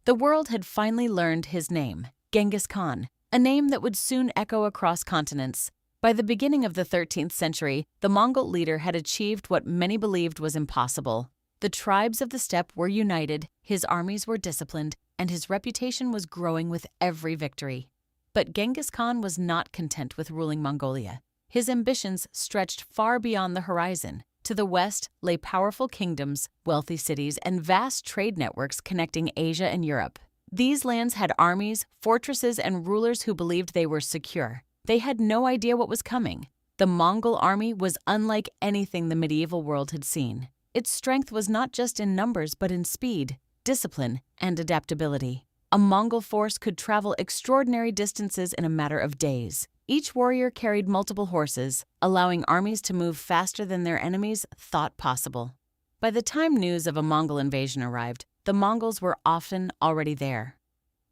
The world had finally learned his name, Genghis Khan, a name that would soon echo across continents. By the beginning of the 13th century, the Mongol leader had achieved what many believed was impossible. The tribes of the steppe were united, his armies were disciplined, and his reputation was growing with every victory. But Genghis Khan was not content with ruling Mongolia. His ambitions stretched far beyond the horizon. To the west lay powerful kingdoms, wealthy cities, and vast trade networks connecting Asia and Europe. These lands had armies, fortresses, and rulers who believed they were secure. They had no idea what was coming. The Mongol army was unlike anything the medieval world had seen. Its strength was not just in numbers but in speed, discipline, and adaptability. A Mongol force could travel extraordinary distances in a matter of days. Each warrior carried multiple horses, allowing armies to move faster than their enemies thought possible. By the time news of a Mongol invasion arrived, the Mongols were often already there.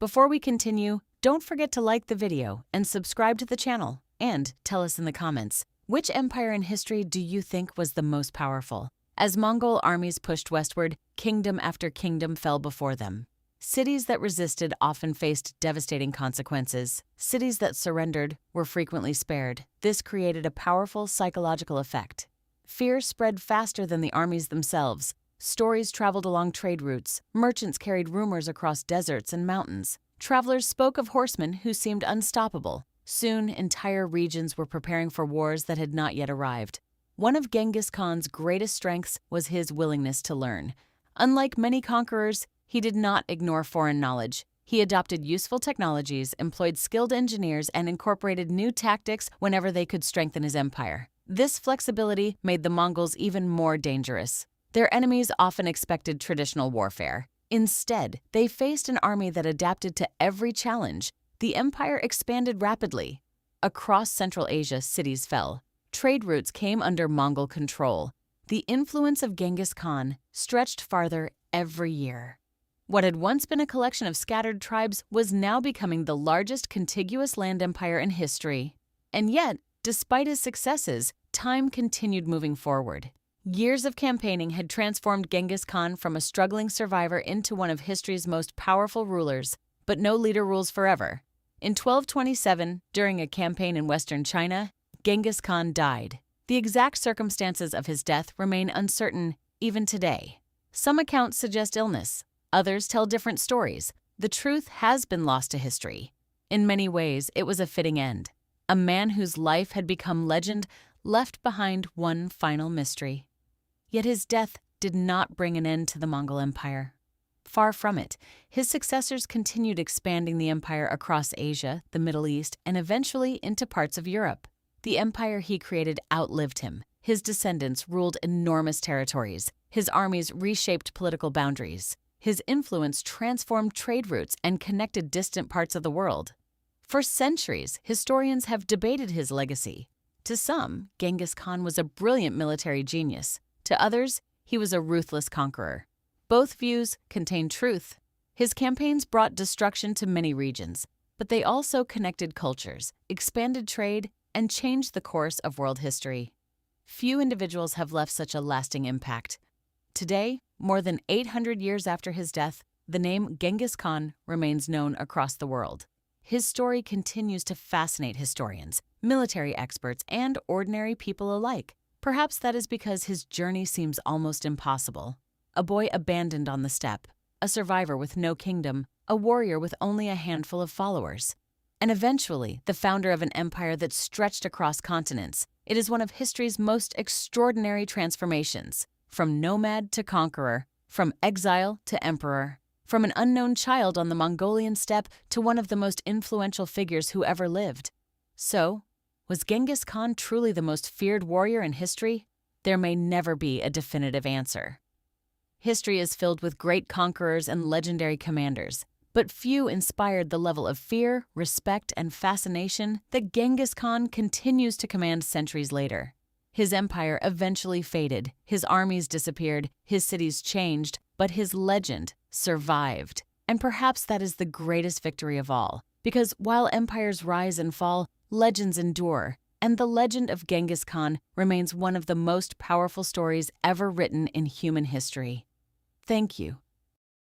Before we continue, don't forget to like the video and subscribe to the channel, and tell us in the comments, which empire in history do you think was the most powerful? As Mongol armies pushed westward, kingdom after kingdom fell before them. Cities that resisted often faced devastating consequences. Cities that surrendered were frequently spared. This created a powerful psychological effect. Fear spread faster than the armies themselves. Stories traveled along trade routes. Merchants carried rumors across deserts and mountains. Travelers spoke of horsemen who seemed unstoppable. Soon, entire regions were preparing for wars that had not yet arrived. One of Genghis Khan's greatest strengths was his willingness to learn. Unlike many conquerors, he did not ignore foreign knowledge. He adopted useful technologies, employed skilled engineers, and incorporated new tactics whenever they could strengthen his empire. This flexibility made the Mongols even more dangerous. Their enemies often expected traditional warfare. Instead, they faced an army that adapted to every challenge. The empire expanded rapidly. Across Central Asia, cities fell. Trade routes came under Mongol control. The influence of Genghis Khan stretched farther every year. What had once been a collection of scattered tribes was now becoming the largest contiguous land empire in history. And yet, despite his successes, time continued moving forward. Years of campaigning had transformed Genghis Khan from a struggling survivor into one of history's most powerful rulers. But no leader rules forever. In 1227, during a campaign in western China, Genghis Khan died. The exact circumstances of his death remain uncertain even today. Some accounts suggest illness. Others tell different stories. The truth has been lost to history. In many ways, it was a fitting end. A man whose life had become legend left behind one final mystery. Yet his death did not bring an end to the Mongol Empire. Far from it, his successors continued expanding the empire across Asia, the Middle East, and eventually into parts of Europe. The empire he created outlived him. His descendants ruled enormous territories. His armies reshaped political boundaries. His influence transformed trade routes and connected distant parts of the world. For centuries, historians have debated his legacy. To some, Genghis Khan was a brilliant military genius. To others, he was a ruthless conqueror. Both views contain truth. His campaigns brought destruction to many regions, but they also connected cultures, expanded trade, and changed the course of world history. Few individuals have left such a lasting impact. Today, more than 800 years after his death, the name Genghis Khan remains known across the world. His story continues to fascinate historians, military experts, and ordinary people alike. Perhaps that is because his journey seems almost impossible. A boy abandoned on the steppe, a survivor with no kingdom, a warrior with only a handful of followers, and eventually the founder of an empire that stretched across continents. It is one of history's most extraordinary transformations. From nomad to conqueror, from exile to emperor, from an unknown child on the Mongolian steppe to one of the most influential figures who ever lived. So, was Genghis Khan truly the most feared warrior in history? There may never be a definitive answer. History is filled with great conquerors and legendary commanders, but few inspired the level of fear, respect, and fascination that Genghis Khan continues to command centuries later. His empire eventually faded, his armies disappeared, his cities changed, but his legend survived. And perhaps that is the greatest victory of all, because while empires rise and fall, legends endure, and the legend of Genghis Khan remains one of the most powerful stories ever written in human history. Thank you